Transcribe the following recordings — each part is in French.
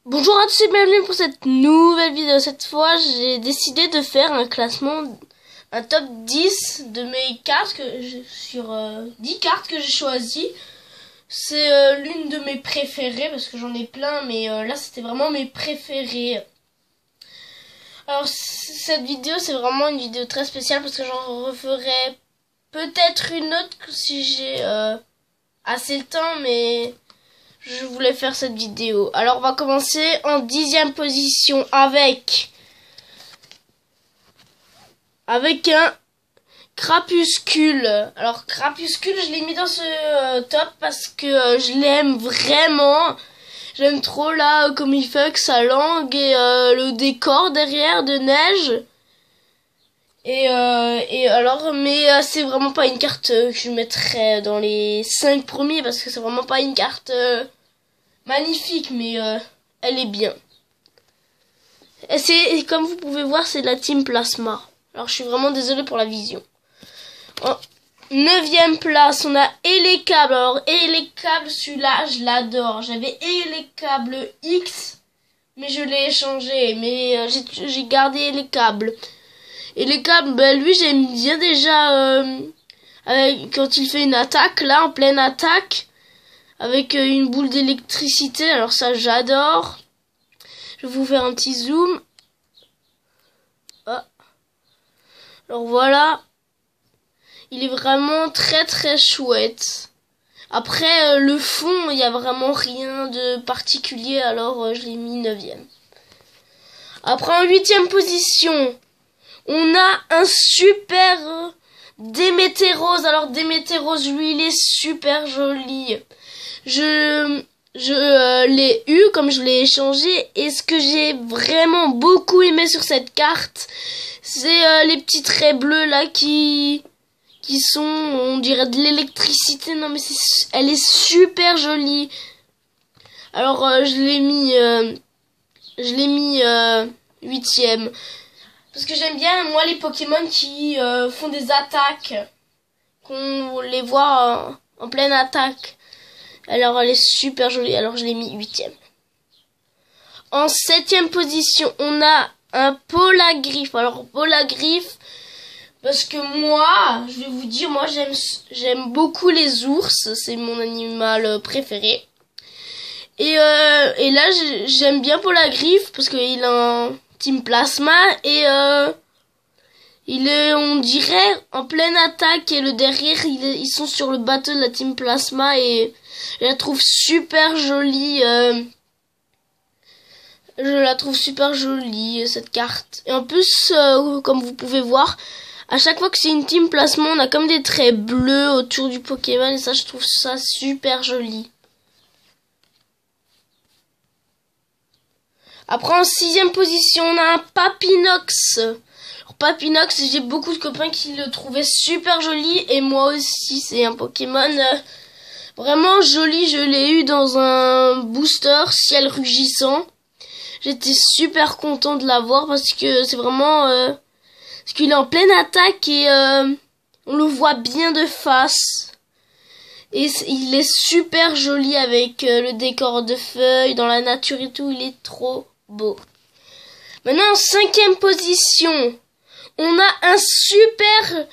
Bonjour à tous et bienvenue pour cette nouvelle vidéo. Cette fois, j'ai décidé de faire un classement, un top 10 de mes cartes sur 10 cartes que j'ai choisies. C'est l'une de mes préférées parce que j'en ai plein, mais là c'était vraiment mes préférées. Alors cette vidéo c'est vraiment une vidéo très spéciale parce que j'en referai peut-être une autre si j'ai assez le temps, mais je voulais faire cette vidéo. Alors on va commencer en 10e position avec un Crapuscule. Alors Crapuscule, je l'ai mis dans ce top parce que je l'aime vraiment. J'aime trop là comme il fait avec sa langue et le décor derrière de neige. Et alors, mais c'est vraiment pas une carte que je mettrais dans les 5 premiers parce que c'est vraiment pas une carte magnifique, mais elle est bien. Et comme vous pouvez voir, c'est de la Team Plasma. Alors je suis vraiment désolée pour la vision. En 9e place, on a Elekable. Alors Elekable, celui-là, je l'adore. J'avais Elekable X, mais je l'ai échangé. Mais j'ai gardé Elekable. Elekable, ben, lui, j'aime bien déjà quand il fait une attaque, là, en pleine attaque, avec une boule d'électricité. Alors ça, j'adore. Je vais vous faire un petit zoom. Ah. Alors voilà. Il est vraiment très très chouette. Après, le fond, il n'y a vraiment rien de particulier, alors je l'ai mis 9e. Après, en 8e position, on a un super Déméterose. Alors Déméterose, lui, il est super joli. Je l'ai eu comme je l'ai échangé, et ce que j'ai vraiment beaucoup aimé sur cette carte, c'est les petits traits bleus là qui sont, on dirait de l'électricité. Non mais elle est super jolie. Alors je l'ai mis 8e parce que j'aime bien moi les Pokémon qui font des attaques, qu'on les voit en pleine attaque. Alors elle est super jolie, alors je l'ai mis 8e. En 7e position, on a un Polagriffe. Alors Polagriffe, parce que moi, je vais vous dire, moi j'aime beaucoup les ours, c'est mon animal préféré. Et là j'aime bien Polagriffe parce qu'il a un Team Plasma et il est, on dirait, en pleine attaque, et le derrière ils sont sur le bateau de la Team Plasma, et je la trouve super jolie. Je la trouve super jolie cette carte. Et en plus, comme vous pouvez voir, à chaque fois que c'est une Team Plasma, on a comme des traits bleus autour du Pokémon, et ça, je trouve ça super joli. Après, en 6e position, on a un Papinox. Alors, Papinox, j'ai beaucoup de copains qui le trouvaient super joli, et moi aussi, c'est un Pokémon vraiment joli. Je l'ai eu dans un booster ciel rugissant. J'étais super content de l'avoir parce que c'est vraiment parce qu'il est en pleine attaque et on le voit bien de face. Et il est super joli avec le décor de feuilles dans la nature et tout. Il est trop beau. Maintenant, en 5e position, on a un super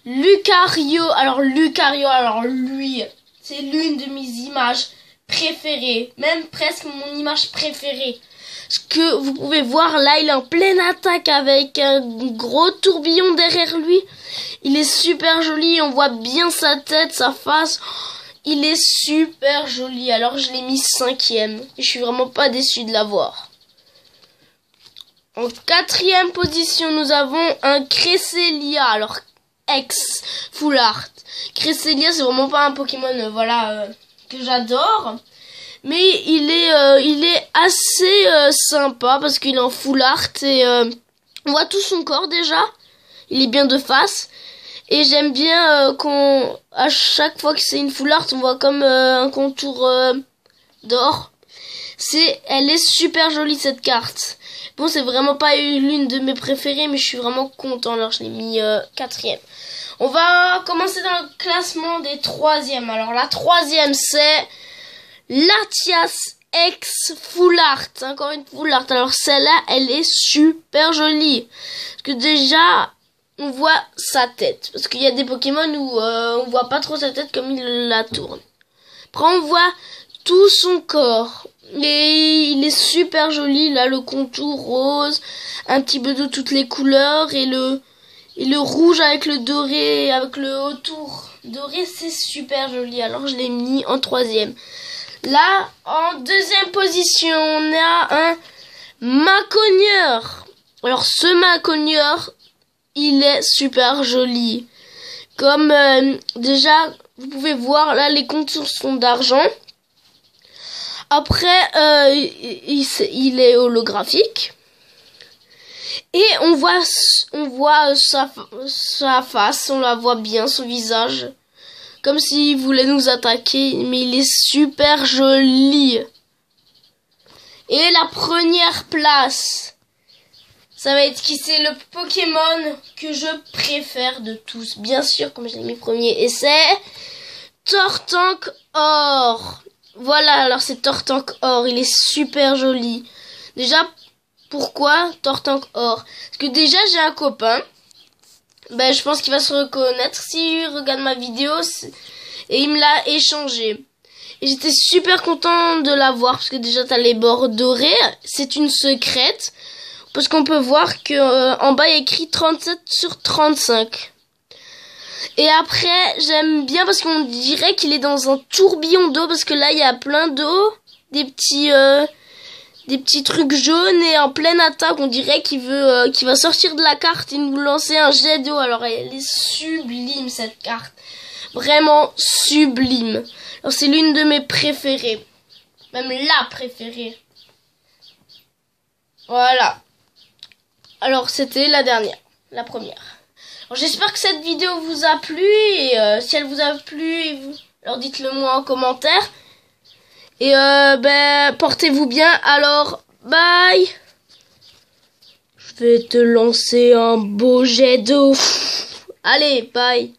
Lucario. Alors Lucario, alors lui, c'est l'une de mes images préférées. Même presque mon image préférée. Ce que vous pouvez voir là, il est en pleine attaque avec un gros tourbillon derrière lui. Il est super joli, on voit bien sa tête, sa face. Il est super joli, alors je l'ai mis 5e. Et je suis vraiment pas déçu de l'avoir. En 4e position, nous avons un Cresselia. Alors, ex Full Art. Cresselia, c'est vraiment pas un Pokémon voilà, que j'adore. Mais il est assez sympa parce qu'il est en full art et on voit tout son corps déjà. Il est bien de face. Et j'aime bien à chaque fois que c'est une full art, on voit comme un contour d'or. Elle est super jolie cette carte. Bon, c'est vraiment pas l'une de mes préférées, mais je suis vraiment content. Alors je l'ai mis 4e. On va commencer dans le classement des 3e. Alors la 3e c'est Latias X Full Art. Encore une Full Art. Alors celle-là, elle est super jolie. Parce que déjà, on voit sa tête. Parce qu'il y a des Pokémon où on voit pas trop sa tête comme il la tourne. Après, on voit tout son corps. Et il est super joli. Là, le contour rose. Un petit peu de toutes les couleurs. Et le rouge avec le doré, avec le autour doré, c'est super joli. Alors je l'ai mis en 3e. Là, en 2e position, on a un Macogneur. Alors ce Macogneur, il est super joli. Comme déjà, vous pouvez voir, là les contours sont d'argent. Après, il est holographique. Et on voit sa face, on la voit bien, son visage. Comme s'il voulait nous attaquer, mais il est super joli. Et la première place, ça va être qui? C'est le Pokémon que je préfère de tous. Bien sûr, comme je l'ai mis premier, et c'est Tortank Or. Voilà, alors c'est Tortank Or, il est super joli. Déjà, pourquoi Tortank Or? Parce que déjà j'ai un copain, ben je pense qu'il va se reconnaître s'il regarde ma vidéo, et il me l'a échangé. Et j'étais super content de l'avoir parce que déjà t'as les bords dorés, c'est une secrète, parce qu'on peut voir que en bas il y a écrit 37/35. Et après j'aime bien parce qu'on dirait qu'il est dans un tourbillon d'eau, parce que là il y a plein d'eau, des petits trucs jaunes, et en pleine attaque, on dirait qu'il va sortir de la carte et nous lancer un jet d'eau. Alors elle est sublime cette carte, vraiment sublime. Alors c'est l'une de mes préférées, même la préférée. Voilà. Alors c'était la première. Alors j'espère que cette vidéo vous a plu, et si elle vous a plu, alors dites-le moi en commentaire. Et portez-vous bien, alors bye. Je vais te lancer un beau jet d'eau. Allez, bye.